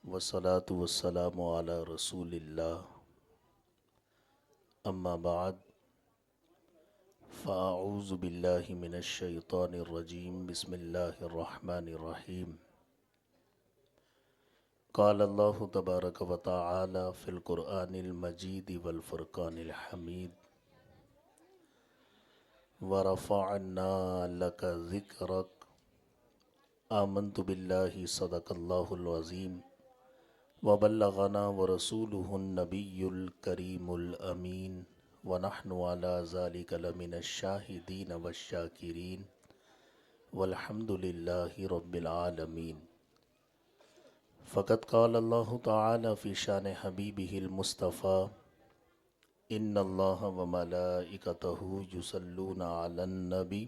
والصلاة والسلام على رسول الله أما بعد فأعوذ بالله من الشيطان الرجيم بسم الله الرحمن الرحيم قال الله تبارك وتعالى في القرآن المجيد والفرقان الحميد ورفعنا لك ذكرك آمنت بالله صدق الله العظيم وبلغنا ورسوله النبي الكريم الأمين ونحن على ذلك لمن الشاهدين والشاكرين والحمد لله رب العالمين فقد قال الله تعالى في شان حبيبه المصطفى إن الله وملائكته يصلون على النبي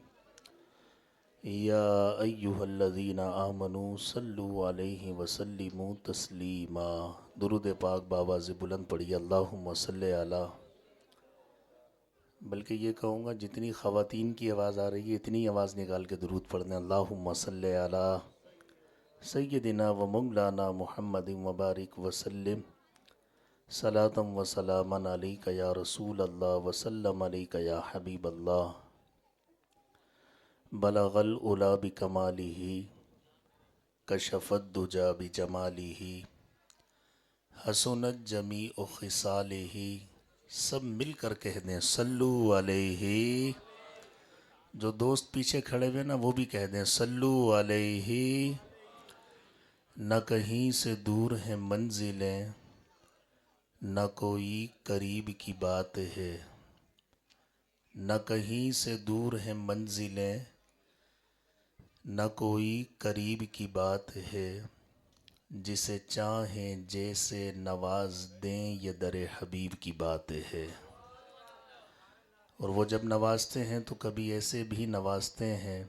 یا ایہا الذین آمنوا صلوا علیہ وسلموا تسلیما۔ درود پاک بآواز بلند پڑھی اللہم صلی علی، بلکہ یہ کہوں گا جتنی خواتین کی آواز آ رہی ہے اتنی آواز نکال کے درود پڑھنے اللہم صلی علی سیدنا و مولانا محمد مبارک وسلم صلاۃ و سلاما علیک یا رسول اللہ وسلم علیک یا حبیب اللہ۔ بلغ العلا بکمالہ کشف الدجی بجمالہ حسنت جمیع خصالہ۔ سب مل کر کہہ دیں صلو علیہ۔ جو دوست پیچھے کھڑے ہوئے نا وہ بھی کہہ دیں صلو علیہ۔ نہ کہیں سے دور ہیں منزلیں نہ کوئی قریب کی بات ہے، نہ کہیں سے دور ہیں منزلیں نہ کوئی قریب کی بات ہے، جسے چاہیں جیسے نواز دیں یہ در حبیب کی بات ہے۔ اور وہ جب نوازتے ہیں تو کبھی ایسے بھی نوازتے ہیں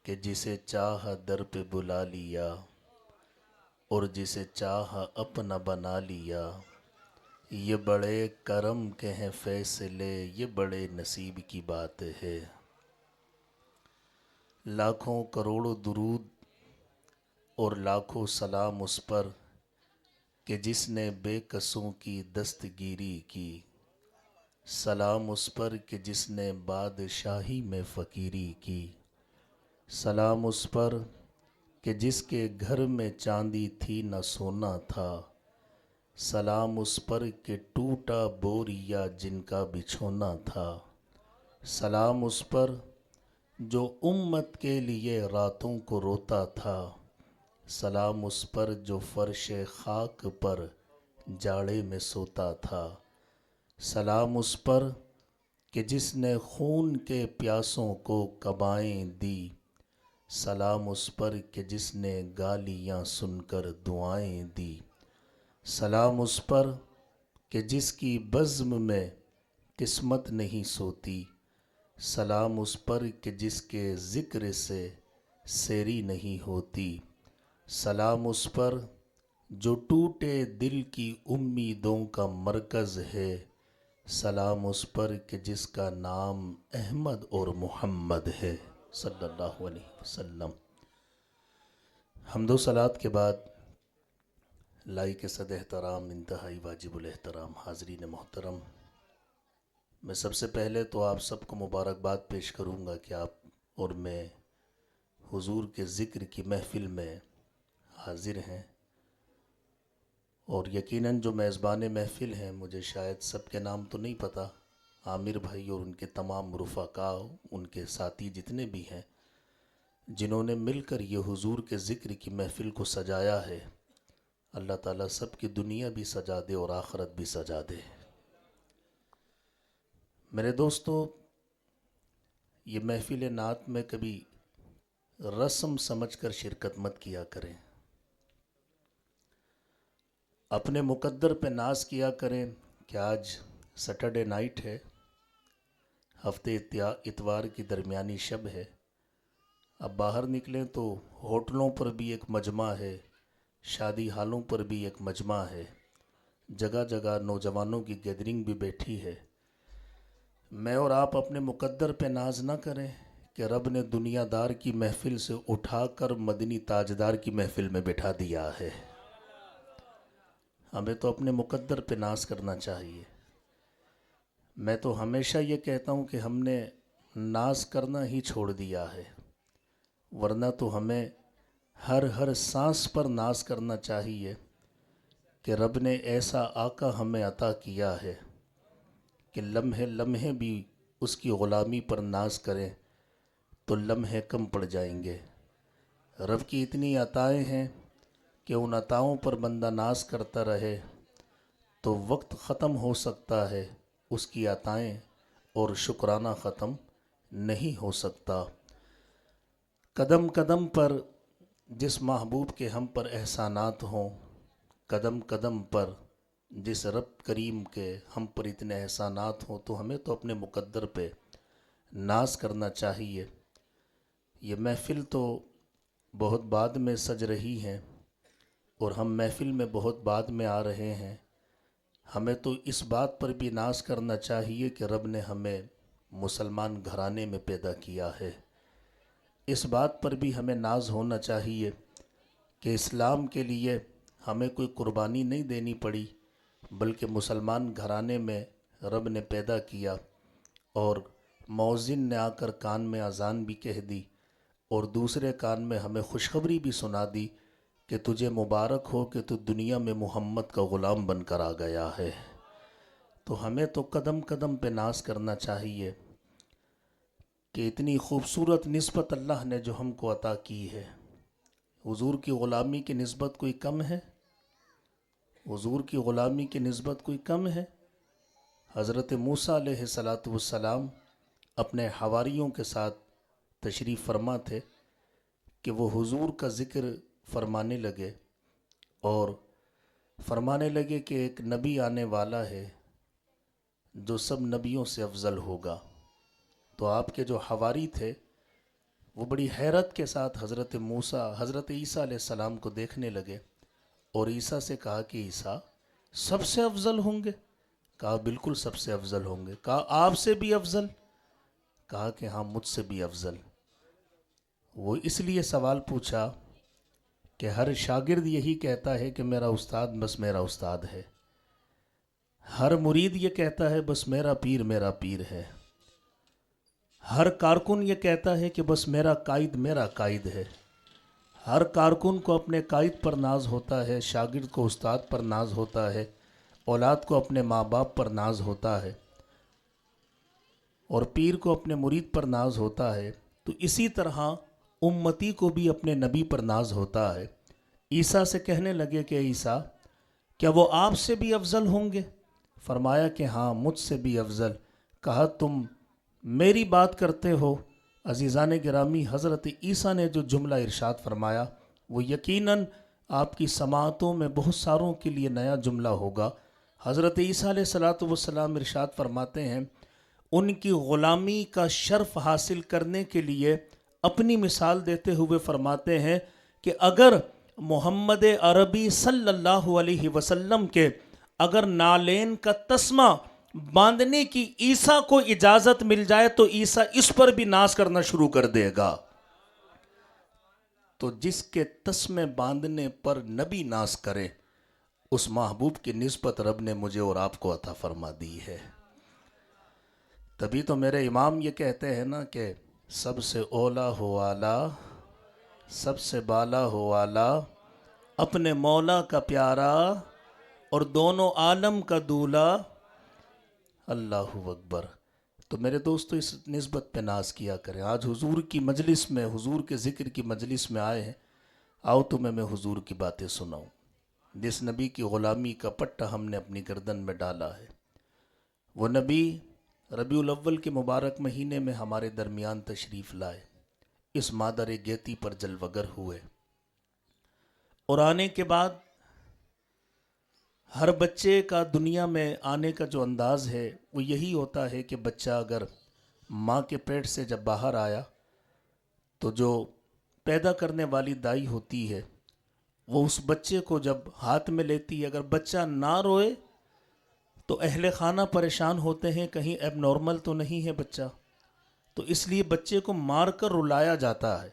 کہ جسے چاہا در پہ بلا لیا اور جسے چاہا اپنا بنا لیا۔ یہ بڑے کرم کے ہیں فیصلے، یہ بڑے نصیب کی بات ہے۔ لاکھوں کروڑوں درود اور لاکھوں سلام اس پر کہ جس نے بے کسوں کی دستگیری کی، سلام اس پر کہ جس نے بادشاہی میں فقیری کی، سلام اس پر کہ جس کے گھر میں چاندی تھی نہ سونا تھا، سلام اس پر کہ ٹوٹا بوریا جن کا بچھونا تھا، سلام اس پر جو امت کے لیے راتوں کو روتا تھا، سلام اس پر جو فرش خاک پر جاڑے میں سوتا تھا، سلام اس پر کہ جس نے خون کے پیاسوں کو قبائیں دی، سلام اس پر کہ جس نے گالیاں سن کر دعائیں دی، سلام اس پر کہ جس کی بزم میں قسمت نہیں سوتی، سلام اس پر کہ جس کے ذکر سے سیری نہیں ہوتی، سلام اس پر جو ٹوٹے دل کی امیدوں کا مرکز ہے، سلام اس پر کہ جس کا نام احمد اور محمد ہے صلی اللہ علیہ وسلم۔ حمد و صلوات کے بعد لائق صد احترام انتہائی واجب الاحترام حاضرین محترم، میں سب سے پہلے تو آپ سب کو مبارکباد پیش کروں گا کہ آپ اور میں حضور کے ذکر کی محفل میں حاضر ہیں، اور یقیناً جو میزبان محفل ہیں مجھے شاید سب کے نام تو نہیں پتہ، عامر بھائی اور ان کے تمام رفقاء، ان کے ساتھی جتنے بھی ہیں جنہوں نے مل کر یہ حضور کے ذکر کی محفل کو سجایا ہے، اللہ تعالیٰ سب کی دنیا بھی سجا دے اور آخرت بھی سجا دے۔ میرے دوستو، یہ محفل نعت میں کبھی رسم سمجھ کر شرکت مت کیا کریں، اپنے مقدر پہ ناز کیا کریں کہ آج سیٹرڈے نائٹ ہے، ہفتے اتوار کی درمیانی شب ہے، اب باہر نکلیں تو ہوٹلوں پر بھی ایک مجمع ہے، شادی ہالوں پر بھی ایک مجمع ہے، جگہ جگہ نوجوانوں کی گیدرنگ بھی بیٹھی ہے۔ میں اور آپ اپنے مقدر پہ ناز نہ کریں کہ رب نے دنیا دار کی محفل سے اٹھا کر مدنی تاجدار کی محفل میں بٹھا دیا ہے۔ ہمیں تو اپنے مقدر پہ ناز کرنا چاہیے۔ میں تو ہمیشہ یہ کہتا ہوں کہ ہم نے ناز کرنا ہی چھوڑ دیا ہے، ورنہ تو ہمیں ہر سانس پر ناز کرنا چاہیے کہ رب نے ایسا آقا ہمیں عطا کیا ہے کہ لمحے لمحے بھی اس کی غلامی پر ناز کریں تو لمحے کم پڑ جائیں گے۔ رب کی اتنی عطائیں ہیں کہ ان عطاؤں پر بندہ ناز کرتا رہے تو وقت ختم ہو سکتا ہے، اس کی عطائیں اور شکرانہ ختم نہیں ہو سکتا۔ قدم قدم پر جس محبوب کے ہم پر احسانات ہوں، قدم قدم پر جس رب کریم کے ہم پر اتنے احسانات ہوں، تو ہمیں تو اپنے مقدر پہ ناز کرنا چاہیے۔ یہ محفل تو بہت بعد میں سج رہی ہے اور ہم محفل میں بہت بعد میں آ رہے ہیں۔ ہمیں تو اس بات پر بھی ناز کرنا چاہیے کہ رب نے ہمیں مسلمان گھرانے میں پیدا کیا ہے۔ اس بات پر بھی ہمیں ناز ہونا چاہیے کہ اسلام کے لیے ہمیں کوئی قربانی نہیں دینی پڑی، بلکہ مسلمان گھرانے میں رب نے پیدا کیا، اور مؤذن نے آ کر کان میں اذان بھی کہہ دی اور دوسرے کان میں ہمیں خوشخبری بھی سنا دی کہ تجھے مبارک ہو کہ تو دنیا میں محمد کا غلام بن کر آ گیا ہے۔ تو ہمیں تو قدم قدم پہ ناز کرنا چاہیے کہ اتنی خوبصورت نسبت اللہ نے جو ہم کو عطا کی ہے۔ حضور کی غلامی کی نسبت کوئی کم ہے؟ حضور کی غلامی کی نسبت کوئی کم ہے؟ حضرت موسیٰ علیہ السلام اپنے حواریوں کے ساتھ تشریف فرما تھے کہ وہ حضور کا ذکر فرمانے لگے اور فرمانے لگے کہ ایک نبی آنے والا ہے جو سب نبیوں سے افضل ہوگا۔ تو آپ کے جو حواری تھے وہ بڑی حیرت کے ساتھ حضرت عیسیٰ علیہ السلام کو دیکھنے لگے اور عیسیٰ سے کہا کہ عیسیٰ سب سے افضل ہوں گے؟ کہا بالکل سب سے افضل ہوں گے۔ کہا آپ سے بھی افضل؟ کہا کہ ہاں مجھ سے بھی افضل۔ وہ اس لیے سوال پوچھا کہ ہر شاگرد یہی کہتا ہے کہ میرا استاد بس میرا استاد ہے، ہر مرید یہ کہتا ہے بس میرا پیر ہے، ہر کارکن یہ کہتا ہے کہ بس میرا قائد ہے۔ ہر کارکن کو اپنے قائد پر ناز ہوتا ہے، شاگرد کو استاد پر ناز ہوتا ہے، اولاد کو اپنے ماں باپ پر ناز ہوتا ہے، اور پیر کو اپنے مرید پر ناز ہوتا ہے۔ تو اسی طرح امتی کو بھی اپنے نبی پر ناز ہوتا ہے۔ عیسیٰ سے کہنے لگے کہ عیسیٰ کیا وہ آپ سے بھی افضل ہوں گے؟ فرمایا کہ ہاں مجھ سے بھی افضل۔ کہا تم میری بات کرتے ہو؟ عزیزان گرامی، حضرت عیسیٰ نے جو جملہ ارشاد فرمایا وہ یقیناً آپ کی سماعتوں میں بہت ساروں کے لیے نیا جملہ ہوگا۔ حضرت عیسیٰ علیہ السلام ارشاد فرماتے ہیں، ان کی غلامی کا شرف حاصل کرنے کے لیے اپنی مثال دیتے ہوئے فرماتے ہیں کہ اگر محمد عربی صلی اللہ علیہ وسلم کے اگر نالین کا تسمہ باندھنے کی عیسیٰ کو اجازت مل جائے تو عیسیٰ اس پر بھی ناز کرنا شروع کر دے گا۔ تو جس کے تسمے باندھنے پر نبی ناز کرے، اس محبوب کی نسبت رب نے مجھے اور آپ کو عطا فرما دی ہے۔ تبھی تو میرے امام یہ کہتے ہیں نا کہ سب سے اولا ہو آلہ، سب سے بالا ہو آلہ، اپنے مولا کا پیارا اور دونوں عالم کا دولا، اللہ اکبر۔ تو میرے دوستو اس نسبت پہ ناز کیا کریں۔ آج حضور کی مجلس میں، حضور کے ذکر کی مجلس میں آئے ہیں، آؤ تمہیں میں حضور کی باتیں سناؤں۔ جس نبی کی غلامی کا پٹا ہم نے اپنی گردن میں ڈالا ہے، وہ نبی ربیع الاول کے مبارک مہینے میں ہمارے درمیان تشریف لائے، اس مادر گیتی پر جلوگر ہوئے، اور آنے کے بعد ہر بچے کا دنیا میں آنے کا جو انداز ہے وہ یہی ہوتا ہے کہ بچہ اگر ماں کے پیٹ سے جب باہر آیا تو جو پیدا کرنے والی دائی ہوتی ہے وہ اس بچے کو جب ہاتھ میں لیتی ہے، اگر بچہ نہ روئے تو اہل خانہ پریشان ہوتے ہیں کہیں ایب نارمل تو نہیں ہے بچہ، تو اس لیے بچے کو مار کر رلایا جاتا ہے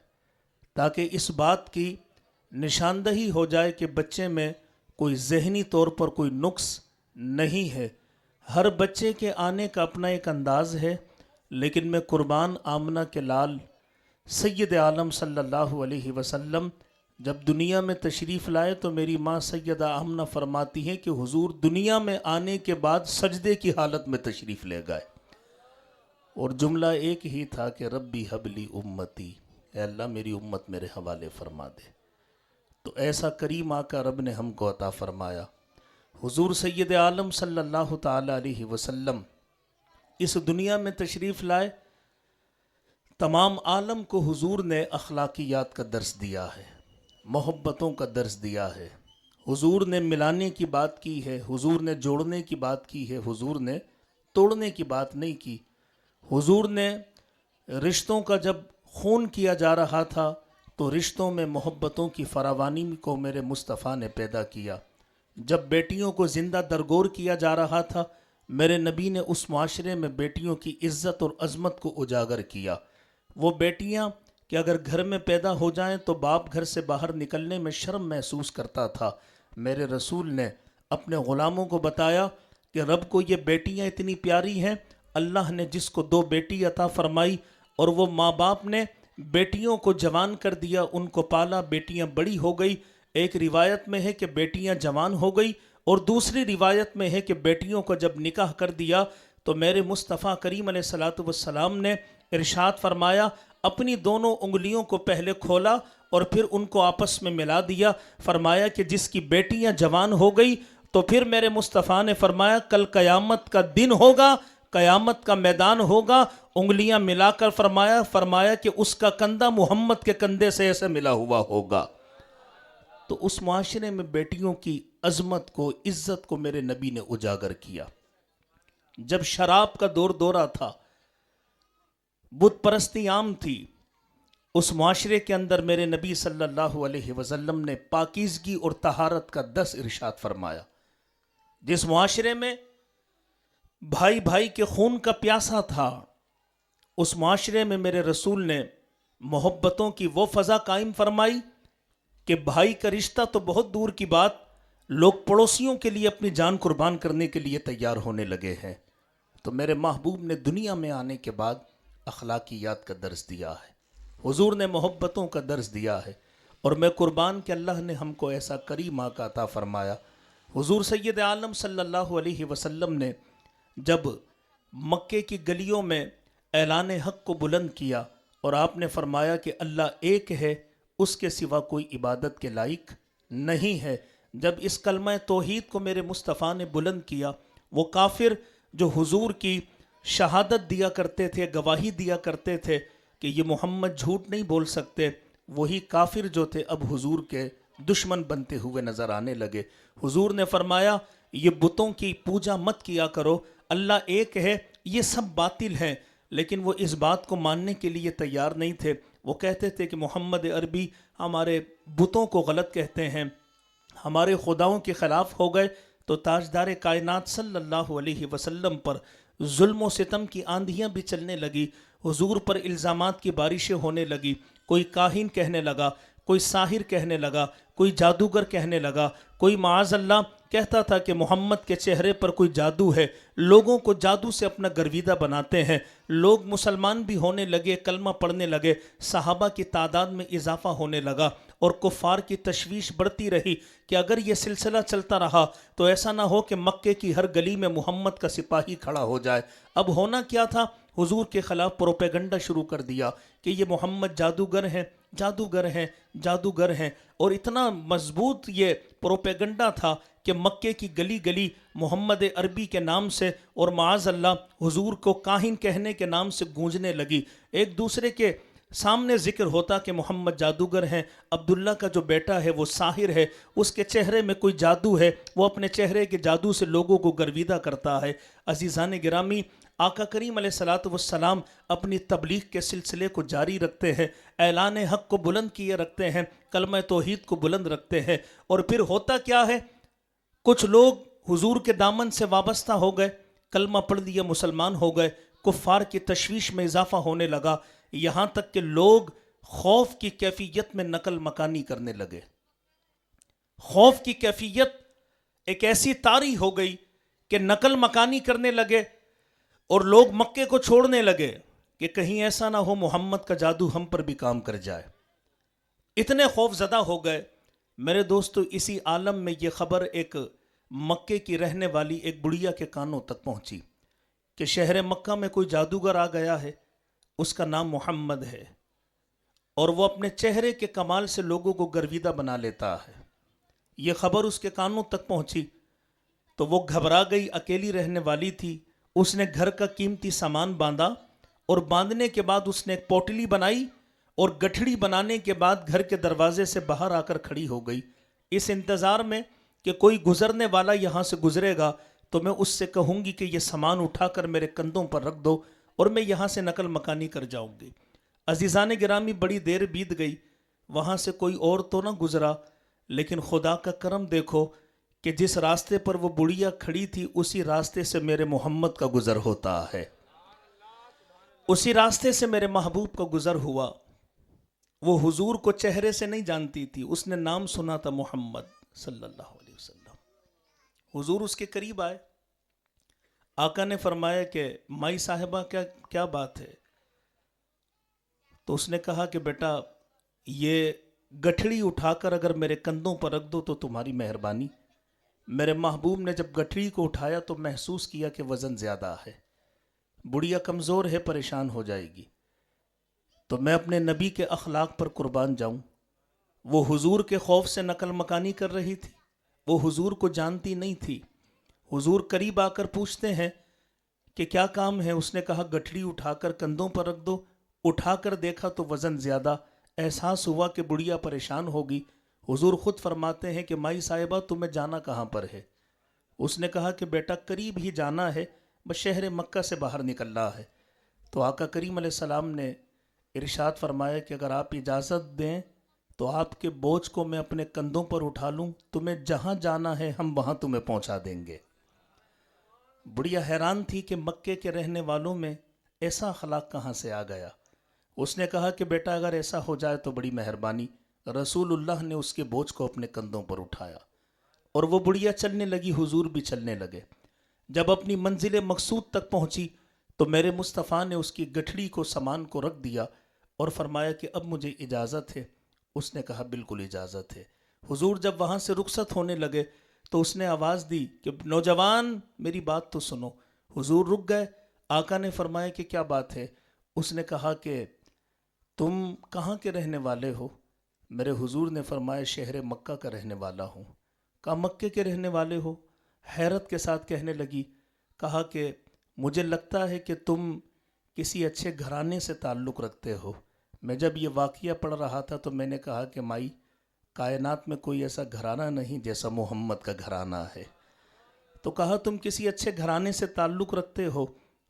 تاکہ اس بات کی نشاندہی ہو جائے کہ بچے میں کوئی ذہنی طور پر کوئی نقص نہیں ہے. ہر بچے کے آنے کا اپنا ایک انداز ہے، لیکن میں قربان آمنہ کے لال سید عالم صلی اللہ علیہ وسلم جب دنیا میں تشریف لائے تو میری ماں سیدہ آمنہ فرماتی ہیں کہ حضور دنیا میں آنے کے بعد سجدے کی حالت میں تشریف لے گئے، اور جملہ ایک ہی تھا کہ ربی حبلی امتی، اے اللہ میری امت میرے حوالے فرما دے. تو ایسا کریم آقا رب نے ہم کو عطا فرمایا. حضور سید عالم صلی اللہ تعالی علیہ وسلم اس دنیا میں تشریف لائے، تمام عالم کو حضور نے اخلاقیات کا درس دیا ہے، محبتوں کا درس دیا ہے. حضور نے ملانے کی بات کی ہے، حضور نے جوڑنے کی بات کی ہے، حضور نے توڑنے کی بات نہیں کی. حضور نے رشتوں کا جب خون کیا جا رہا تھا تو رشتوں میں محبتوں کی فراوانی کو میرے مصطفیٰ نے پیدا کیا. جب بیٹیوں کو زندہ درگور کیا جا رہا تھا میرے نبی نے اس معاشرے میں بیٹیوں کی عزت اور عظمت کو اجاگر کیا. وہ بیٹیاں کہ اگر گھر میں پیدا ہو جائیں تو باپ گھر سے باہر نکلنے میں شرم محسوس کرتا تھا. میرے رسول نے اپنے غلاموں کو بتایا کہ رب کو یہ بیٹیاں اتنی پیاری ہیں، اللہ نے جس کو 2 بیٹی عطا فرمائی اور وہ ماں باپ نے بیٹیوں کو جوان کر دیا، ان کو پالا، بیٹیاں بڑی ہو گئی. ایک روایت میں ہے کہ بیٹیاں جوان ہو گئی، اور دوسری روایت میں ہے کہ بیٹیوں کو جب نکاح کر دیا تو میرے مصطفیٰ کریم علیہ الصلوۃ والسلام نے ارشاد فرمایا اپنی دونوں انگلیوں کو پہلے کھولا اور پھر ان کو آپس میں ملا دیا. فرمایا کہ جس کی بیٹیاں جوان ہو گئی تو پھر میرے مصطفیٰ نے فرمایا کل قیامت کا دن ہوگا، قیامت کا میدان ہوگا، انگلیاں ملا کر فرمایا کہ اس کا کندھا محمد کے کندھے سے ایسے ملا ہوا ہوگا. تو اس معاشرے میں بیٹیوں کی عظمت کو، عزت کو میرے نبی نے اجاگر کیا. جب شراب کا دورہ تھا، بت پرستی عام تھی، اس معاشرے کے اندر میرے نبی صلی اللہ علیہ وسلم نے پاکیزگی اور طہارت کا درس ارشاد فرمایا. جس معاشرے میں بھائی بھائی کے خون کا پیاسا تھا، اس معاشرے میں میرے رسول نے محبتوں کی وہ فضا قائم فرمائی کہ بھائی کا رشتہ تو بہت دور کی بات، لوگ پڑوسیوں کے لیے اپنی جان قربان کرنے کے لیے تیار ہونے لگے ہیں. تو میرے محبوب نے دنیا میں آنے کے بعد اخلاقیات کا درس دیا ہے، حضور نے محبتوں کا درس دیا ہے، اور میں قربان کہ اللہ نے ہم کو ایسا کریم آقا عطا فرمایا. حضور سید عالم صلی اللہ علیہ وسلم نے جب مکے کی گلیوں میں اعلان حق کو بلند کیا اور آپ نے فرمایا کہ اللہ ایک ہے، اس کے سوا کوئی عبادت کے لائق نہیں ہے. جب اس کلمہ توحید کو میرے مصطفیٰ نے بلند کیا، وہ کافر جو حضور کی شہادت دیا کرتے تھے، گواہی دیا کرتے تھے کہ یہ محمد جھوٹ نہیں بول سکتے، وہی کافر جو تھے اب حضور کے دشمن بنتے ہوئے نظر آنے لگے. حضور نے فرمایا یہ بتوں کی پوجا مت کیا کرو، اللہ ایک ہے، یہ سب باطل ہیں. لیکن وہ اس بات کو ماننے کے لیے تیار نہیں تھے. وہ کہتے تھے کہ محمد عربی ہمارے بتوں کو غلط کہتے ہیں، ہمارے خداؤں کے خلاف ہو گئے. تو تاجدار کائنات صلی اللہ علیہ وسلم پر ظلم و ستم کی آندھیاں بھی چلنے لگی، حضور پر الزامات کی بارشیں ہونے لگی. کوئی کاہن کہنے لگا، کوئی ساحر کہنے لگا، کوئی جادوگر کہنے لگا، کوئی معاذ اللہ کہتا تھا کہ محمد کے چہرے پر کوئی جادو ہے. لوگوں کو جادو سے اپنا گرویدہ بناتے ہیں. لوگ مسلمان بھی ہونے لگے، کلمہ پڑھنے لگے، صحابہ کی تعداد میں اضافہ ہونے لگا، اور کفار کی تشویش بڑھتی رہی کہ اگر یہ سلسلہ چلتا رہا تو ایسا نہ ہو کہ مکے کی ہر گلی میں محمد کا سپاہی کھڑا ہو جائے. اب ہونا کیا تھا؟ حضور کے خلاف پروپیگنڈا شروع کر دیا کہ یہ محمد جادوگر ہیں، جادوگر ہیں، جادوگر ہیں. اور اتنا مضبوط یہ پروپیگنڈا تھا کہ مکے کی گلی گلی محمد عربی کے نام سے اور معاذ اللہ حضور کو کاہن کہنے کے نام سے گونجنے لگی. ایک دوسرے کے سامنے ذکر ہوتا کہ محمد جادوگر ہیں، عبداللہ کا جو بیٹا ہے وہ ساحر ہے، اس کے چہرے میں کوئی جادو ہے، وہ اپنے چہرے کے جادو سے لوگوں کو گرویدہ کرتا ہے. عزیزان گرامی، آقا کریم علیہ الصلوۃ والسلام اپنی تبلیغ کے سلسلے کو جاری رکھتے ہیں، اعلان حق کو بلند کیے رکھتے ہیں، کلمہ توحید کو بلند رکھتے ہیں. اور پھر ہوتا کیا ہے؟ کچھ لوگ حضور کے دامن سے وابستہ ہو گئے، کلمہ پڑھ دیا، مسلمان ہو گئے. کفار کی تشویش میں اضافہ ہونے لگا، یہاں تک کہ لوگ خوف کی کیفیت میں نقل مکانی کرنے لگے. خوف کی کیفیت ایک ایسی طاری ہو گئی کہ نقل مکانی کرنے لگے اور لوگ مکے کو چھوڑنے لگے کہ کہیں ایسا نہ ہو محمد کا جادو ہم پر بھی کام کر جائے. اتنے خوف زدہ ہو گئے. میرے دوستو اسی عالم میں یہ خبر ایک مکے کی رہنے والی ایک بڑھیا کے کانوں تک پہنچی کہ شہر مکہ میں کوئی جادوگر آ گیا ہے، اس کا نام محمد ہے، اور وہ اپنے چہرے کے کمال سے لوگوں کو گرویدہ بنا لیتا ہے. یہ خبر اس کے کانوں تک پہنچی تو وہ گھبرا گئی. اکیلی رہنے والی تھی. اس نے گھر کا قیمتی سامان باندھا اور باندھنے کے بعد اس نے ایک پوٹلی بنائی اور گٹھڑی بنانے کے بعد گھر کے دروازے سے باہر آ کر کھڑی ہو گئی، اس انتظار میں کہ کوئی گزرنے والا یہاں سے گزرے گا تو میں اس سے کہوں گی کہ یہ سامان اٹھا کر میرے کندھوں پر رکھ دو اور میں یہاں سے نقل مکانی کر جاؤں گی. عزیزان گرامی بڑی دیر بیت گئی، وہاں سے کوئی اور تو نہ گزرا، لیکن خدا کا کرم دیکھو کہ جس راستے پر وہ بڑھیا کھڑی تھی اسی راستے سے میرے محمد کا گزر ہوتا ہے، اسی راستے سے میرے محبوب کا گزر ہوا. وہ حضور کو چہرے سے نہیں جانتی تھی، اس نے نام سنا تھا محمد صلی اللہ علیہ وسلم. حضور اس کے قریب آئے. آقا نے فرمایا کہ مائی صاحبہ کیا بات ہے؟ تو اس نے کہا کہ بیٹا یہ گٹھڑی اٹھا کر اگر میرے کندھوں پر رکھ دو تو تمہاری مہربانی. میرے محبوب نے جب گٹھڑی کو اٹھایا تو محسوس کیا کہ وزن زیادہ ہے، بڑھیا کمزور ہے، پریشان ہو جائے گی. تو میں اپنے نبی کے اخلاق پر قربان جاؤں. وہ حضور کے خوف سے نقل مکانی کر رہی تھی، وہ حضور کو جانتی نہیں تھی. حضور قریب آ کر پوچھتے ہیں کہ کیا کام ہے؟ اس نے کہا گٹھڑی اٹھا کر کندھوں پر رکھ دو. اٹھا کر دیکھا تو وزن زیادہ. احساس ہوا کہ بڑھیا پریشان ہوگی. حضور خود فرماتے ہیں کہ مائی صاحبہ تمہیں جانا کہاں پر ہے؟ اس نے کہا کہ بیٹا قریب ہی جانا ہے، بس شہر مکہ سے باہر نکلنا ہے. تو آقا کریم علیہ السلام نے ارشاد فرمایا کہ اگر آپ اجازت دیں تو آپ کے بوجھ کو میں اپنے کندھوں پر اٹھا لوں، تمہیں جہاں جانا ہے ہم وہاں تمہیں پہنچا دیں گے. بڑھیا حیران تھی کہ مکے کے رہنے والوں میں ایسا اخلاق کہاں سے آ گیا. اس نے کہا کہ بیٹا اگر ایسا ہو جائے تو بڑی مہربانی. رسول اللہ نے اس کے بوجھ کو اپنے کندھوں پر اٹھایا اور وہ بڑھیا چلنے لگی، حضور بھی چلنے لگے. جب اپنی منزل مقصود تک پہنچی تو میرے مصطفیٰ نے اس کی گٹھڑی کو سامان کو رکھ دیا اور فرمایا کہ اب مجھے اجازت ہے. اس نے کہا بالکل اجازت ہے. حضور جب وہاں سے رخصت ہونے لگے تو اس نے آواز دی کہ نوجوان میری بات تو سنو. حضور رک گئے. آقا نے فرمایا کہ کیا بات ہے؟ اس نے کہا کہ تم کہاں کے رہنے والے ہو؟ میرے حضور نے فرمایا شہر مکہ کا رہنے والا ہوں. کہا مکے کے رہنے والے ہو؟ حیرت کے ساتھ کہنے لگی. کہا کہ مجھے لگتا ہے کہ تم کسی اچھے گھرانے سے تعلق رکھتے ہو. میں جب یہ واقعہ پڑھ رہا تھا تو میں نے کہا کہ مائی کائنات میں کوئی ایسا گھرانہ نہیں جیسا محمد کا گھرانہ ہے. تو کہا تم کسی اچھے گھرانے سے تعلق رکھتے ہو،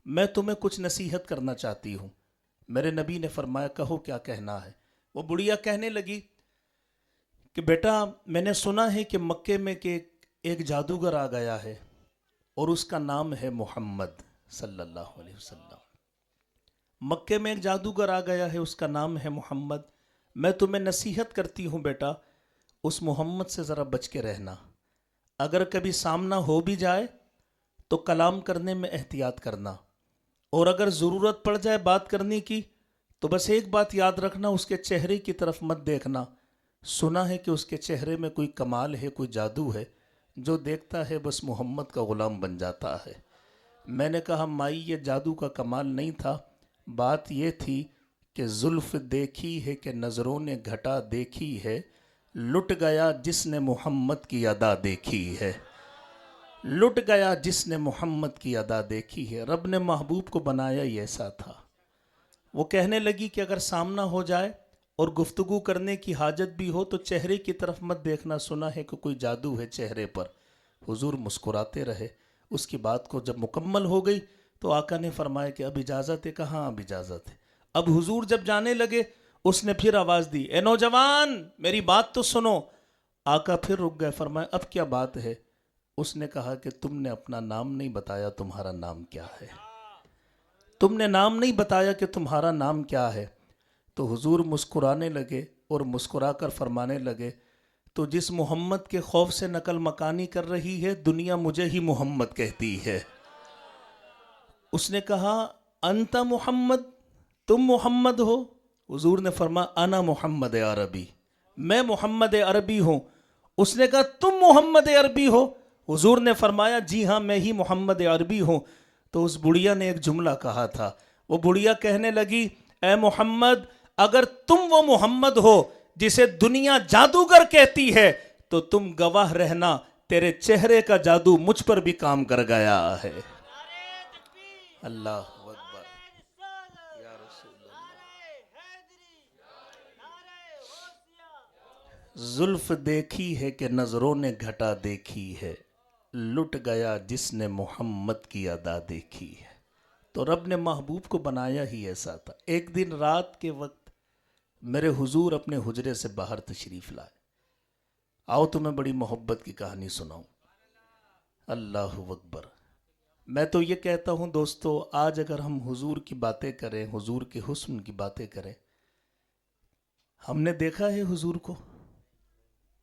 میں تمہیں کچھ نصیحت کرنا چاہتی ہوں. میرے نبی نے فرمایا کہو کیا کہنا ہے. وہ بڑھیا کہنے لگی کہ بیٹا میں نے سنا ہے کہ مکے میں کہ ایک جادوگر آ گیا ہے اور اس کا نام ہے محمد صلی اللہ علیہ وسلم. مکے میں ایک جادوگر آ گیا ہے، اس کا نام ہے محمد. میں تمہیں نصیحت کرتی ہوں بیٹا اس محمد سے ذرا بچ کے رہنا. اگر کبھی سامنا ہو بھی جائے تو کلام کرنے میں احتیاط کرنا، اور اگر ضرورت پڑ جائے بات کرنے کی تو بس ایک بات یاد رکھنا، اس کے چہرے کی طرف مت دیکھنا. سنا ہے کہ اس کے چہرے میں کوئی کمال ہے، کوئی جادو ہے، جو دیکھتا ہے بس محمد کا غلام بن جاتا ہے. میں نے کہا مائی یہ جادو کا کمال نہیں تھا، بات یہ تھی کہ زلف دیکھی ہے کہ نظروں نے گھٹا دیکھی ہے، لٹ گیا جس نے محمد کی ادا دیکھی ہے. لٹ گیا جس نے محمد کی ادا دیکھی ہے. رب نے محبوب کو بنایا ہی ایسا تھا. وہ کہنے لگی کہ اگر سامنا ہو جائے اور گفتگو کرنے کی حاجت بھی ہو تو چہرے کی طرف مت دیکھنا، سنا ہے کہ کوئی جادو ہے چہرے پر. حضور مسکراتے رہے. اس کی بات کو جب مکمل ہو گئی تو آقا نے فرمایا کہ اب اجازت ہے. کہاں اب اجازت ہے؟ اب حضور جب جانے لگے اس نے پھر آواز دی اے نوجوان میری بات تو سنو. آقا پھر رک گئے. فرمایا اب کیا بات ہے؟ اس نے کہا کہ تم نے اپنا نام نہیں بتایا، تمہارا نام کیا ہے؟ تم نے نام نہیں بتایا کہ تمہارا نام کیا ہے. تو حضور مسکرانے لگے اور مسکرا کر فرمانے لگے تو جس محمد کے خوف سے نقل مکانی کر رہی ہے دنیا مجھے ہی محمد کہتی ہے۔ اس نے کہا انت محمد، تم محمد ہو؟ حضور نے فرمایا انا محمد عربی، میں محمد عربی ہوں۔ اس نے کہا تم محمد عربی ہو؟ حضور نے فرمایا جی ہاں میں ہی محمد عربی ہوں۔ تو اس بڑھیا نے ایک جملہ کہا تھا، وہ بڑھیا کہنے لگی اے محمد اگر تم وہ محمد ہو جسے دنیا جادوگر کہتی ہے تو تم گواہ رہنا تیرے چہرے کا جادو مجھ پر بھی کام کر گیا ہے۔ اللہ اکبر یا رسول اللہ۔ زلف دیکھی ہے کہ نظروں نے گھٹا دیکھی ہے، لٹ گیا جس نے محمد کی ادا دیکھی ہے۔ تو رب نے محبوب کو بنایا ہی ایسا تھا۔ ایک دن رات کے وقت میرے حضور اپنے حجرے سے باہر تشریف لائے۔ آؤ تمہیں بڑی محبت کی کہانی سناؤں۔ اللہ اکبر۔ میں تو یہ کہتا ہوں دوستو، آج اگر ہم حضور کی باتیں کریں، حضور کے حسن کی باتیں کریں، ہم نے دیکھا ہے حضور کو؟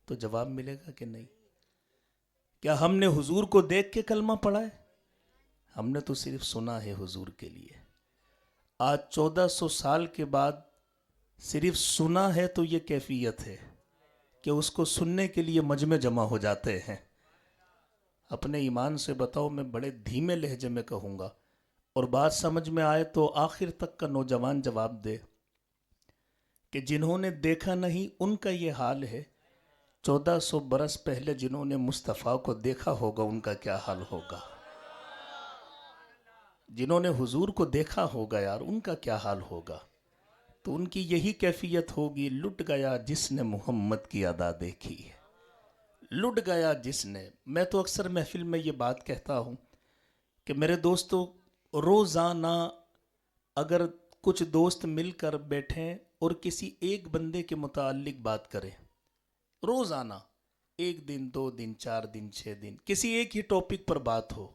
تو جواب ملے گا کہ نہیں۔ کیا ہم نے حضور کو دیکھ کے کلمہ پڑھا ہے؟ ہم نے تو صرف سنا ہے حضور کے لیے۔ آج 1400 سال کے بعد صرف سنا ہے تو یہ کیفیت ہے کہ اس کو سننے کے لیے مجمع جمع ہو جاتے ہیں۔ اپنے ایمان سے بتاؤ، میں بڑے دھیمے لہجے میں کہوں گا اور بات سمجھ میں آئے تو آخر تک کا نوجوان جواب دے کہ جنہوں نے دیکھا نہیں ان کا یہ حال ہے، 1400 برس پہلے جنہوں نے مصطفیٰ کو دیکھا ہوگا ان کا کیا حال ہوگا؟ جنہوں نے حضور کو دیکھا ہوگا یار ان کا کیا حال ہوگا؟ تو ان کی یہی کیفیت ہوگی، لٹ گیا جس نے محمد کی ادا دیکھی ہے، لٹ گیا جس نے۔ میں تو اکثر محفل میں یہ بات کہتا ہوں کہ میرے دوستو، روزانہ اگر کچھ دوست مل کر بیٹھیں اور کسی ایک بندے کے متعلق بات کریں، روزانہ 1 دن 2 دن 4 دن 6 دن کسی ایک ہی ٹاپک پر بات ہو،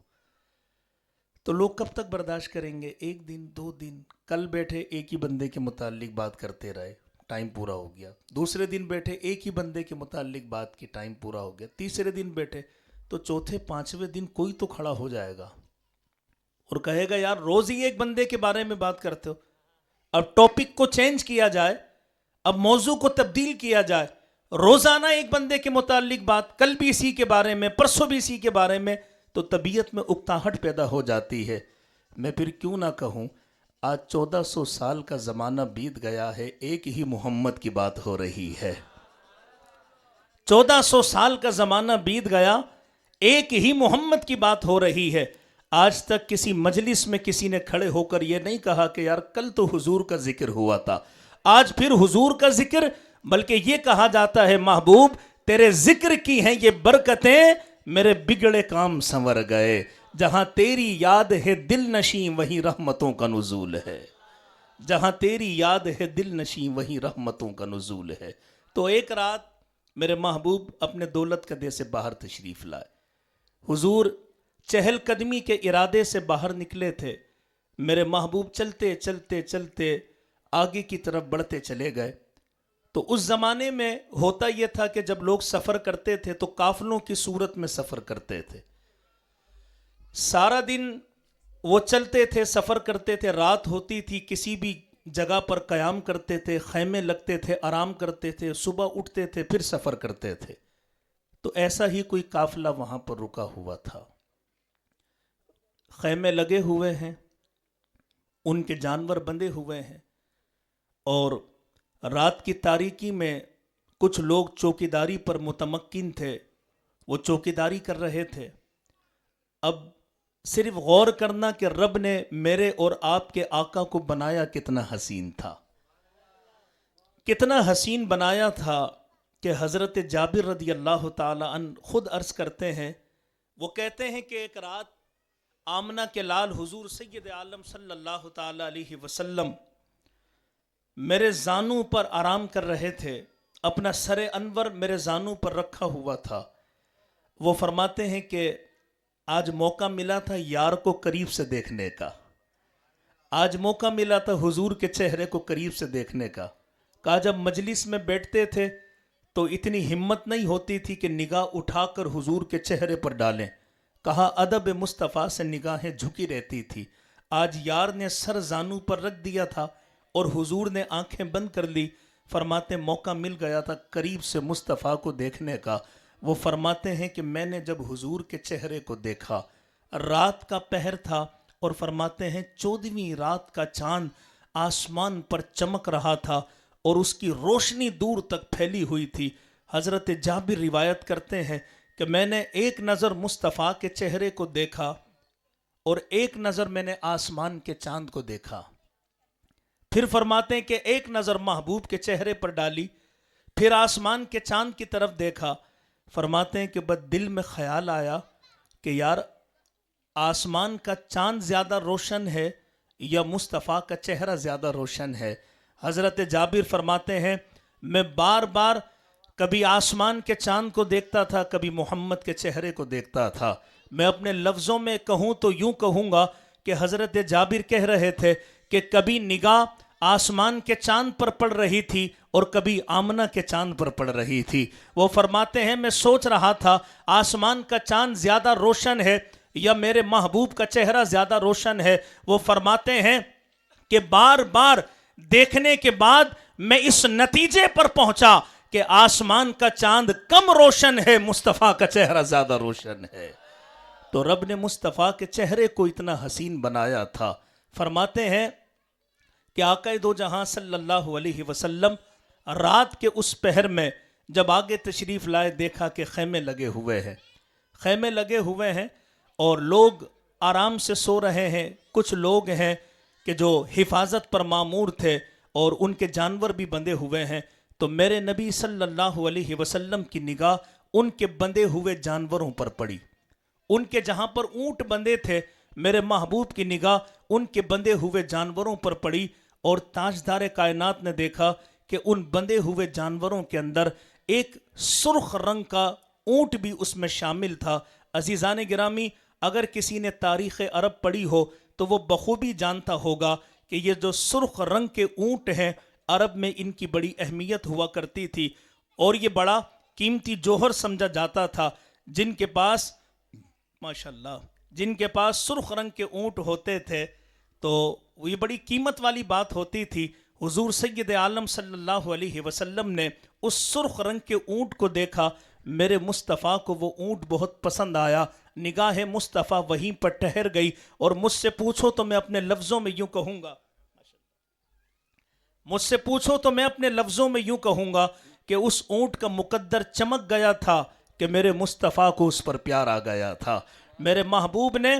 تو لوگ کب تک برداشت کریں گے؟ 1 دن 2 دن، کل بیٹھے ایک ہی بندے کے متعلق بات کرتے رہے، ٹائم پورا ہو گیا۔ دوسرے دن بیٹھے ایک ہی بندے کے متعلق بات کی، ٹائم پورا ہو گیا۔ تیسرے دن بیٹھے تو چوتھے 5ویں دن کوئی تو کھڑا ہو جائے گا اور کہے گا یار روز ہی ایک بندے کے بارے میں بات کرتے ہو، اب ٹاپک کو چینج کیا جائے، اب موضوع کو تبدیل کیا جائے، روزانہ ایک بندے کے متعلق بات، کل بھی اسی کے بارے میں، پرسوں بھی اسی کے بارے میں، تو طبیعت میں اکتاہٹ پیدا ہو جاتی ہے۔ میں پھر کیوں نہ کہوں آج 1400 سال کا زمانہ بیت گیا ہے، ایک ہی محمد کی بات ہو رہی ہے۔ 1400 سال کا زمانہ بیت گیا، ایک ہی محمد کی بات ہو رہی ہے۔ آج تک کسی مجلس میں کسی نے کھڑے ہو کر یہ نہیں کہا کہ یار کل تو حضور کا ذکر ہوا تھا، آج پھر حضور کا ذکر، بلکہ یہ کہا جاتا ہے محبوب تیرے ذکر کی ہیں یہ برکتیں، میرے بگڑے کام سنور گئے، جہاں تیری یاد ہے دل نشیں وہیں رحمتوں کا نزول ہے، جہاں تیری یاد ہے دل نشیں وہیں رحمتوں کا نزول ہے۔ تو ایک رات میرے محبوب اپنے دولت کدے سے باہر تشریف لائے۔ حضور چہل قدمی کے ارادے سے باہر نکلے تھے۔ میرے محبوب چلتے چلتے چلتے آگے کی طرف بڑھتے چلے گئے۔ تو اس زمانے میں ہوتا یہ تھا کہ جب لوگ سفر کرتے تھے تو قافلوں کی صورت میں سفر کرتے تھے، سارا دن وہ چلتے تھے، سفر کرتے تھے، رات ہوتی تھی کسی بھی جگہ پر قیام کرتے تھے، خیمے لگتے تھے، آرام کرتے تھے، صبح اٹھتے تھے، پھر سفر کرتے تھے۔ تو ایسا ہی کوئی قافلہ وہاں پر رکا ہوا تھا، خیمے لگے ہوئے ہیں، ان کے جانور بندھے ہوئے ہیں، اور رات کی تاریکی میں کچھ لوگ چوکیداری پر متمکن تھے، وہ چوکیداری کر رہے تھے۔ اب صرف غور کرنا کہ رب نے میرے اور آپ کے آقا کو بنایا کتنا حسین تھا، کتنا حسین بنایا تھا کہ حضرت جابر رضی اللہ تعالی عنہ خود عرض کرتے ہیں، وہ کہتے ہیں کہ ایک رات آمنہ کے لال حضور سید عالم صلی اللہ تعالی علیہ وسلم میرے زانوں پر آرام کر رہے تھے، اپنا سر انور میرے زانوں پر رکھا ہوا تھا۔ وہ فرماتے ہیں کہ آج موقع ملا تھا یار کو قریب سے دیکھنے کا، آج موقع ملا تھا حضور کے چہرے کو قریب سے دیکھنے کا۔ کہا جب مجلس میں بیٹھتے تھے تو اتنی ہمت نہیں ہوتی تھی کہ نگاہ اٹھا کر حضور کے چہرے پر ڈالیں. کہا ادب مصطفیٰ سے نگاہیں جھکی رہتی تھی. آج یار نے سر زانو پر رکھ دیا تھا اور حضور نے آنکھیں بند کر لی. فرماتے موقع مل گیا تھا قریب سے مصطفیٰ کو دیکھنے کا. وہ فرماتے ہیں کہ میں نے جب حضور کے چہرے کو دیکھا, رات کا پہر تھا, اور فرماتے ہیں 14ویں رات کا چاند آسمان پر چمک رہا تھا اور اس کی روشنی دور تک پھیلی ہوئی تھی. حضرت جابر روایت کرتے ہیں کہ میں نے ایک نظر مصطفیٰ کے چہرے کو دیکھا اور ایک نظر میں نے آسمان کے چاند کو دیکھا. پھر فرماتے ہیں کہ ایک نظر محبوب کے چہرے پر ڈالی, پھر آسمان کے چاند کی طرف دیکھا. فرماتے ہیں کہ بس دل میں خیال آیا کہ یار آسمان کا چاند زیادہ روشن ہے یا مصطفیٰ کا چہرہ زیادہ روشن ہے. حضرت جابر فرماتے ہیں میں بار بار کبھی آسمان کے چاند کو دیکھتا تھا, کبھی محمد کے چہرے کو دیکھتا تھا. میں اپنے لفظوں میں کہوں تو یوں کہوں گا کہ حضرت جابر کہہ رہے تھے کہ کبھی نگاہ آسمان کے چاند پر پڑ رہی تھی اور کبھی آمنہ کے چاند پر پڑ رہی تھی. وہ فرماتے ہیں میں سوچ رہا تھا آسمان کا چاند زیادہ روشن ہے یا میرے محبوب کا چہرہ زیادہ روشن ہے. وہ فرماتے ہیں کہ بار بار دیکھنے کے بعد میں اس نتیجے پر پہنچا کہ آسمان کا چاند کم روشن ہے, مصطفیٰ کا چہرہ زیادہ روشن ہے. تو رب نے مصطفیٰ کے چہرے کو اتنا حسین بنایا تھا. فرماتے ہیں کہ آقا دو جہاں صلی اللہ علیہ وسلم رات کے اس پہر میں جب آگے تشریف لائے, دیکھا کہ خیمے لگے ہوئے ہیں اور لوگ آرام سے سو رہے ہیں. کچھ لوگ ہیں کہ جو حفاظت پر مامور تھے اور ان کے جانور بھی بندھے ہوئے ہیں. تو میرے نبی صلی اللہ علیہ وسلم کی نگاہ ان کے بندھے ہوئے جانوروں پر پڑی. ان کے جہاں پر اونٹ بندھے تھے, میرے محبوب کی نگاہ ان کے بندھے ہوئے جانوروں پر پڑی, اور تاجدار کائنات نے دیکھا کہ ان بندھے ہوئے جانوروں کے اندر ایک سرخ رنگ کا اونٹ بھی اس میں شامل تھا. عزیزان گرامی, اگر کسی نے تاریخ عرب پڑھی ہو تو وہ بخوبی جانتا ہوگا کہ یہ جو سرخ رنگ کے اونٹ ہیں عرب میں ان کی بڑی اہمیت ہوا کرتی تھی, اور یہ بڑا قیمتی جوہر سمجھا جاتا تھا. جن کے پاس ماشاءاللہ سرخ رنگ کے اونٹ ہوتے تھے تو یہ بڑی قیمت والی بات ہوتی تھی. حضور سید عالم صلی اللہ علیہ وسلم نے اس سرخ رنگ کے اونٹ کو دیکھا. میرے مصطفیٰ کو وہ اونٹ بہت پسند آیا. نگاہ مصطفیٰ وہیں پر ٹھہر گئی, اور مجھ سے پوچھو تو میں اپنے لفظوں میں یوں کہوں گا کہ اس اونٹ کا مقدر چمک گیا تھا کہ میرے مصطفیٰ کو اس پر پیار آ گیا تھا. میرے محبوب نے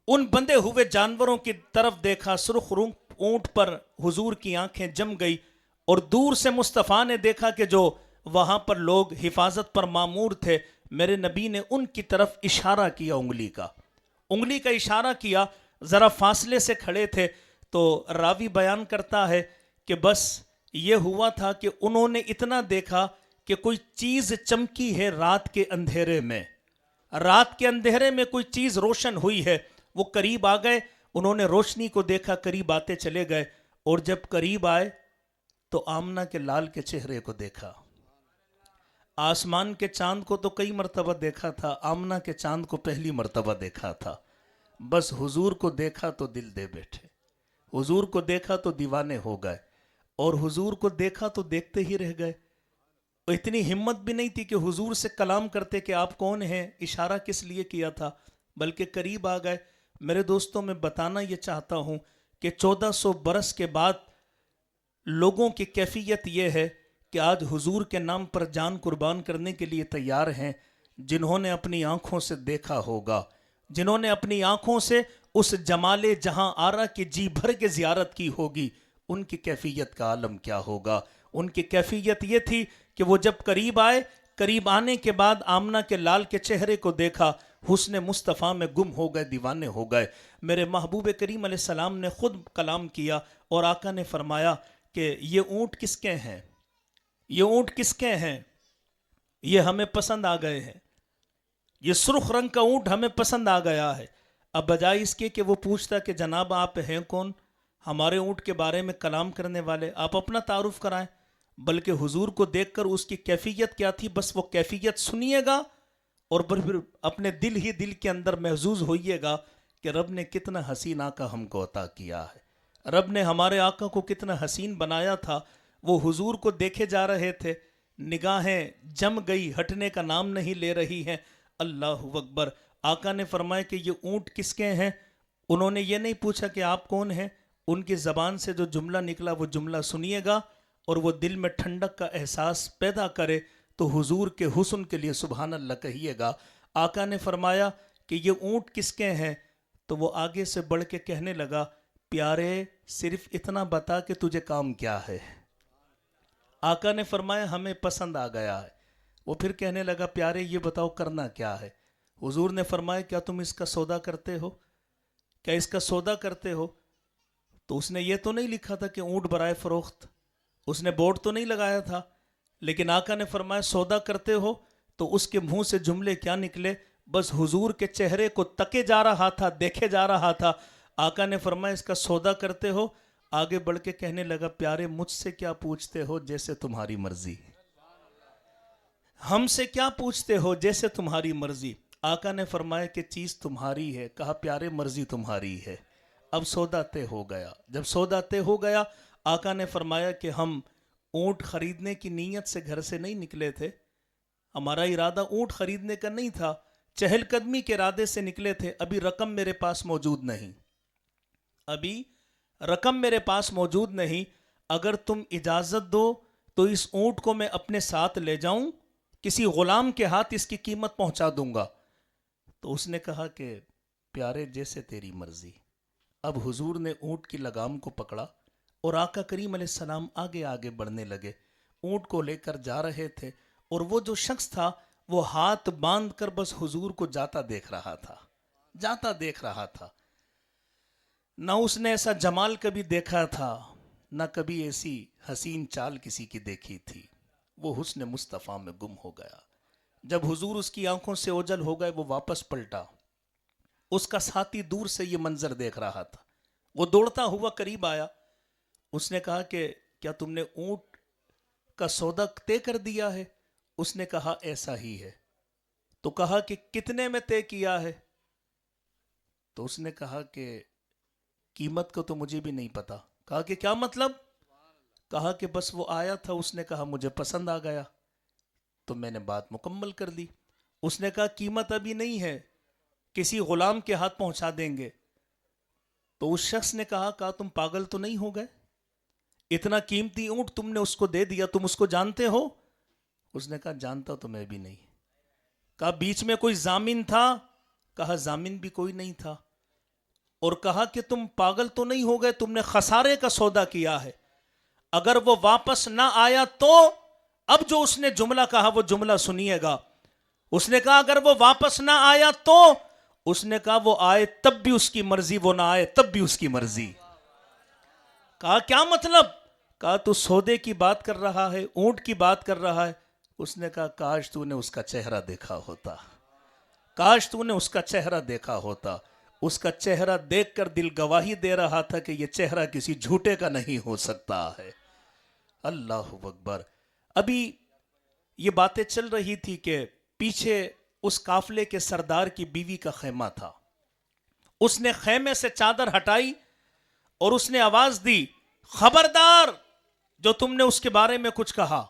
ان بندے ہوئے جانوروں کی طرف دیکھا, سرخ اونٹ پر حضور کی آنکھیں جم گئی, اور دور سے مصطفیٰ نے دیکھا کہ جو وہاں پر لوگ حفاظت پر مامور تھے, میرے نبی نے ان کی طرف اشارہ کیا, انگلی کا اشارہ کیا. ذرا فاصلے سے کھڑے تھے. تو راوی بیان کرتا ہے کہ بس یہ ہوا تھا کہ انہوں نے اتنا دیکھا کہ کوئی چیز چمکی ہے رات کے اندھیرے میں کوئی چیز روشن ہوئی ہے. وہ قریب آ گئے, انہوں نے روشنی کو دیکھا, قریب آتے چلے گئے, اور جب قریب آئے تو آمنہ کے لال کے چہرے کو دیکھا. آسمان کے چاند کو تو کئی مرتبہ دیکھا تھا, آمنہ کے چاند کو پہلی مرتبہ دیکھا تھا. بس حضور کو دیکھا تو دل دے بیٹھے, حضور کو دیکھا تو دیوانے ہو گئے, اور حضور کو دیکھا تو دیکھتے ہی رہ گئے. اتنی ہمت بھی نہیں تھی کہ حضور سے کلام کرتے کہ آپ کون ہیں, اشارہ کس لیے کیا تھا, بلکہ قریب آ گئے. میرے دوستوں, میں بتانا یہ چاہتا ہوں کہ 1400 برس کے بعد لوگوں کی کیفیت یہ ہے کہ آج حضور کے نام پر جان قربان کرنے کے لیے تیار ہیں. جنہوں نے اپنی آنکھوں سے دیکھا ہوگا, جنہوں نے اپنی آنکھوں سے اس جمال جہاں آرا کی جی بھر کے زیارت کی ہوگی, ان کی کیفیت کا عالم کیا ہوگا. ان کی کیفیت یہ تھی کہ وہ جب قریب آئے, قریب آنے کے بعد آمنہ کے لال کے چہرے کو دیکھا, حسن مصطفیٰ میں گم ہو گئے, دیوانے ہو گئے. میرے محبوب کریم علیہ السلام نے خود کلام کیا, اور آقا نے فرمایا کہ یہ اونٹ کس کے ہیں, یہ ہمیں پسند آ گئے ہیں, یہ سرخ رنگ کا اونٹ ہمیں پسند آ گیا ہے. اب بجائے اس کے کہ وہ پوچھتا کہ جناب آپ ہیں کون, ہمارے اونٹ کے بارے میں کلام کرنے والے, آپ اپنا تعارف کرائیں. بلکہ حضور کو دیکھ کر اس کی کیفیت کیا تھی، بس وہ کیفیت سنیے گا اور پھر اپنے دل ہی دل کے اندر محظوظ ہوئیے گا کہ رب نے کتنا حسین آقا ہم کو عطا کیا ہے، رب نے ہمارے آقا کو کتنا حسین بنایا تھا۔ وہ حضور کو دیکھے جا رہے تھے، نگاہیں جم گئی، ہٹنے کا نام نہیں لے رہی ہیں۔ اللہ اکبر۔ آقا نے فرمایا کہ یہ اونٹ کس کے ہیں؟ انہوں نے یہ نہیں پوچھا کہ آپ کون ہیں، ان کی زبان سے جو جملہ نکلا وہ جملہ سنیے گا اور وہ دل میں ٹھنڈک کا احساس پیدا کرے تو حضور کے حسن کے لیے سبحان اللہ کہیے گا۔ آقا نے فرمایا کہ یہ اونٹ کس کے ہیں؟ تو وہ آگے سے بڑھ کے کہنے لگا، پیارے صرف اتنا بتا کہ تجھے کام کیا ہے۔ آقا نے فرمایا ہمیں پسند آ گیا ہے۔ وہ پھر کہنے لگا، پیارے یہ بتاؤ کرنا کیا ہے؟ حضور نے فرمایا کیا تم اس کا سودا کرتے ہو؟ کیا اس کا سودا کرتے ہو؟ تو اس نے یہ تو نہیں لکھا تھا کہ اونٹ برائے فروخت، اس نے بورڈ تو نہیں لگایا تھا، لیکن آقا نے فرمایا سودا کرتے ہو؟ تو اس کے منہ سے جملے کیا نکلے؟ بس حضور کے چہرے کو تکے جا رہا تھا، دیکھے جا رہا تھا۔ آقا نے فرمایا اس کا سودا کرتے ہو؟ آگے بڑھ کے کہنے لگا، پیارے مجھ سے کیا پوچھتے ہو؟ جیسے تمہاری مرضی۔ ہم سے کیا پوچھتے ہو؟ جیسے تمہاری مرضی۔ آقا نے فرمایا کہ چیز تمہاری ہے۔ کہا پیارے مرضی تمہاری ہے۔ اب سودا طے ہو گیا۔ جب سودا طے ہو گیا، آقا نے فرمایا کہ ہم اونٹ خریدنے کی نیت سے گھر سے نہیں نکلے تھے، ہمارا ارادہ اونٹ خریدنے کا نہیں تھا، چہل قدمی کے ارادے سے نکلے تھے۔ ابھی رقم میرے پاس موجود نہیں، ابھی رقم میرے پاس موجود نہیں، اگر تم اجازت دو تو اس اونٹ کو میں اپنے ساتھ لے جاؤں، کسی غلام کے ہاتھ اس کی قیمت پہنچا دوں گا۔ تو اس نے کہا کہ پیارے جیسے تیری مرضی۔ اب حضور نے اونٹ کی لگام کو پکڑا اور آقا کریم علیہ السلام آگے آگے بڑھنے لگے، اونٹ کو لے کر جا رہے تھے، اور وہ جو شخص تھا وہ ہاتھ باندھ کر بس حضور کو جاتا دیکھ رہا تھا، جاتا دیکھ رہا تھا۔ نہ اس نے ایسا جمال کبھی دیکھا تھا، نہ کبھی ایسی حسین چال کسی کی دیکھی تھی۔ وہ حسن مصطفیٰ میں گم ہو گیا۔ جب حضور اس کی آنکھوں سے اوجھل ہو گئے، وہ واپس پلٹا۔ اس کا ساتھی دور سے یہ منظر دیکھ رہا تھا، وہ دوڑتا ہوا قریب آیا۔ اس نے کہا کہ کیا تم نے اونٹ کا سودا طے کر دیا ہے؟ اس نے کہا ایسا ہی ہے۔ تو کہا کہ کتنے میں طے کیا ہے؟ تو اس نے کہا کہ قیمت کو تو مجھے بھی نہیں پتا۔ کہا کہ کیا مطلب؟ کہا کہ بس وہ آیا تھا، اس نے کہا مجھے پسند آ گیا تو میں نے بات مکمل کر دی۔ اس نے کہا قیمت ابھی نہیں ہے، کسی غلام کے ہاتھ پہنچا دیں گے۔ تو اس شخص نے کہا تم پاگل تو نہیں ہو گئے؟ اتنا قیمتی اونٹ تم نے اس کو دے دیا، تم اس کو جانتے ہو؟ اس نے کہا جانتا تو میں بھی نہیں۔ کہا بیچ میں کوئی ضامن تھا؟ کہا ضامن بھی کوئی نہیں تھا۔ اور کہا کہ تم پاگل تو نہیں ہو گئے، تم نے خسارے کا سودا کیا ہے، اگر وہ واپس نہ آیا تو؟ اب جو اس نے جملہ کہا وہ جملہ سنیے گا۔ اس نے کہا اگر وہ واپس نہ آیا تو؟ اس نے کہا وہ آئے تب بھی اس کی مرضی، وہ نہ آئے تب بھی اس کی مرضی۔ کہا کیا مطلب؟ کہا تو سودے کی بات کر رہا ہے، اونٹ کی بات کر رہا ہے۔ اس نے کہا کاش تو نے اس کا چہرہ دیکھا ہوتا، کاش تو نے اس کا چہرہ دیکھا ہوتا۔ اس کا چہرہ دیکھ کر دل گواہی دے رہا تھا کہ یہ چہرہ کسی جھوٹے کا نہیں ہو سکتا ہے۔ اللہ اکبر۔ ابھی یہ باتیں چل رہی تھی کہ پیچھے اس قافلے کے سردار کی بیوی کا خیمہ تھا۔ اس نے خیمے سے چادر ہٹائی اور اس نے آواز دی، خبردار جو تم نے اس کے بارے میں کچھ کہا۔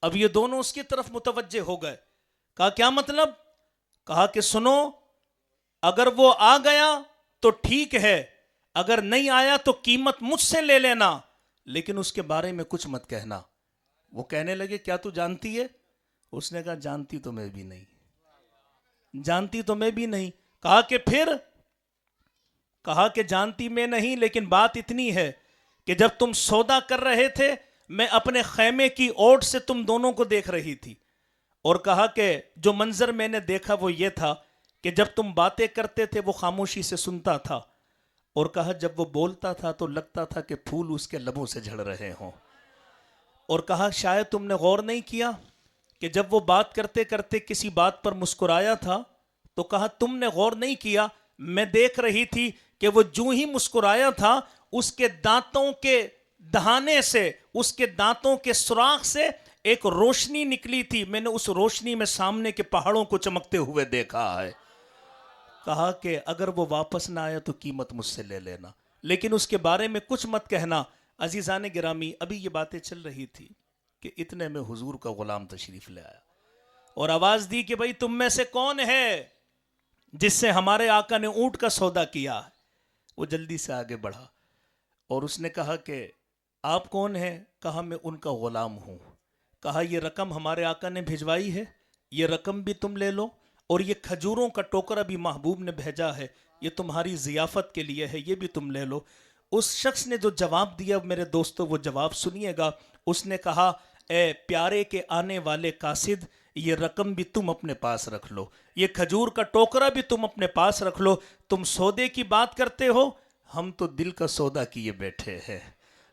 اب یہ دونوں اس کی طرف متوجہ ہو گئے۔ کہا کیا مطلب؟ کہا کہ سنو، اگر وہ آ گیا تو ٹھیک ہے، اگر نہیں آیا تو قیمت مجھ سے لے لینا، لیکن اس کے بارے میں کچھ مت کہنا۔ وہ کہنے لگے کیا تو جانتی ہے؟ اس نے کہا جانتی تو میں بھی نہیں، جانتی تو میں بھی نہیں۔ کہا کہ پھر؟ کہا کہ جانتی میں نہیں، لیکن بات اتنی ہے کہ جب تم سودا کر رہے تھے میں اپنے خیمے کی اوٹ سے تم دونوں کو دیکھ رہی تھی، اور کہا کہ جو منظر میں نے دیکھا وہ یہ تھا کہ جب تم باتیں کرتے تھے وہ خاموشی سے سنتا تھا، اور کہا جب وہ بولتا تھا تو لگتا تھا کہ پھول اس کے لبوں سے جھڑ رہے ہوں، اور کہا شاید تم نے غور نہیں کیا کہ جب وہ بات کرتے کرتے کسی بات پر مسکرایا تھا تو کہا تم نے غور نہیں کیا، میں دیکھ رہی تھی کہ وہ جو ہی مسکرایا تھا اس کے دانتوں کے دہانے سے اس کے دانتوں کے سوراخ سے ایک روشنی نکلی تھی، میں نے اس روشنی میں سامنے کے پہاڑوں کو چمکتے ہوئے دیکھا ہے۔ کہا کہ اگر وہ واپس نہ آیا تو قیمت مجھ سے لے لینا، لیکن اس کے بارے میں کچھ مت کہنا۔ عزیزان گرامی، ابھی یہ باتیں چل رہی تھی کہ اتنے میں حضور کا غلام تشریف لے آیا اور آواز دی کہ بھئی تم میں سے کون ہے جس سے ہمارے آقا نے اونٹ کا سودا کیا؟ وہ جلدی سے آگے بڑھا اور اس نے کہا کہ آپ کون ہیں؟ کہا میں ان کا غلام ہوں۔ کہا یہ رقم ہمارے آقا نے بھجوائی ہے، یہ رقم بھی تم لے لو، اور یہ کھجوروں کا ٹوکرا بھی محبوب نے بھیجا ہے، یہ تمہاری ضیافت کے لیے ہے، یہ بھی تم لے لو۔ اس شخص نے جو جواب دیا میرے دوستو وہ جواب سنیے گا۔ اس نے کہا اے پیارے کے آنے والے قاصد، یہ رقم بھی تم اپنے پاس رکھ لو، یہ کھجور کا ٹوکرا بھی تم اپنے پاس رکھ لو۔ تم سودے کی بات کرتے ہو، ہم تو دل کا سودا کیے بیٹھے ہیں،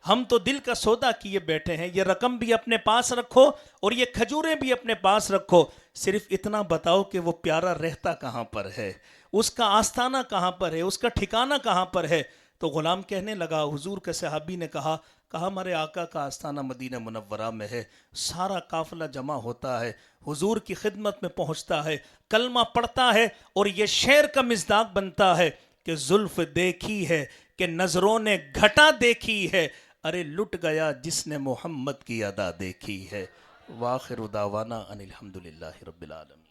ہم تو دل کا سودا کیے بیٹھے ہیں۔ یہ رقم بھی اپنے پاس رکھو اور یہ کھجوریں بھی اپنے پاس رکھو، صرف اتنا بتاؤ کہ وہ پیارا رہتا کہاں پر ہے، اس کا آستانہ کہاں پر ہے، اس کا ٹھکانہ کہاں پر ہے۔ تو غلام کہنے لگا، حضور کے صحابی نے کہا ہمارے آقا کا آستانہ مدینہ منورہ میں ہے۔ سارا قافلہ جمع ہوتا ہے، حضور کی خدمت میں پہنچتا ہے، کلمہ پڑھتا ہے، اور یہ شعر کا مصداق بنتا ہے کہ زلف دیکھی ہے کہ نظروں نے گھٹا دیکھی ہے، ارے لٹ گیا جس نے محمد کی ادا دیکھی ہے۔ وآخر دعوانا ان الحمدللہ رب العالمین۔